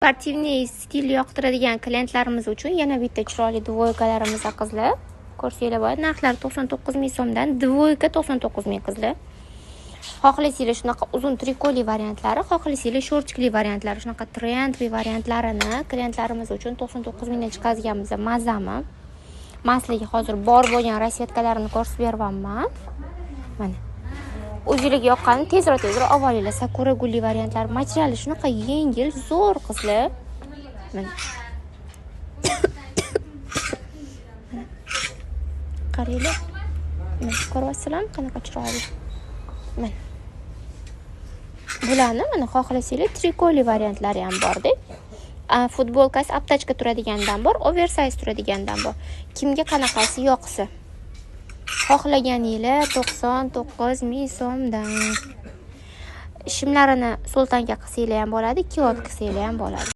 sportivniy stil yoqtiradigan klientlarimiz uchun yana bitta chiroyli dvoykalarimiz qizlar. Ko'rsanglar bo'ladi. Narxlari 99 ming so'mdan, dvoyka 99 ming qizlar. Xohlaysanglar shunaqa uzun trikoli variantlari, xohlaysanglar shortikli variantlari, shunaqa trendli variantlarini klientlarimiz uchun 99 mingdan chiqazganmiz. Mazami. Masligi hozir bor bo'lgan rasvetkalarini ko'rsatib beryapman. Mana. O'zingizga yoqqanini tezroq olib olinglar. Sakura gulli variantlar, materiali shunaqa yengil, zo'r qizlar. Mana. Qaranglar. Ko'ryapsizlarmi qanaqa chiroyli? Mana. Bularni mana xohlasanglar trikoli variantlari ham bor-da. Futbolkasi aptachka turadigandan bor, oversize turadigandan bor. Kimga qanaqasi yoqsa. Xohlaganinglar 99 ming so'mdan. Shimlarini sultonga qilsanglar ham bo'ladi, kilot qilsanglar ham bo'ladi.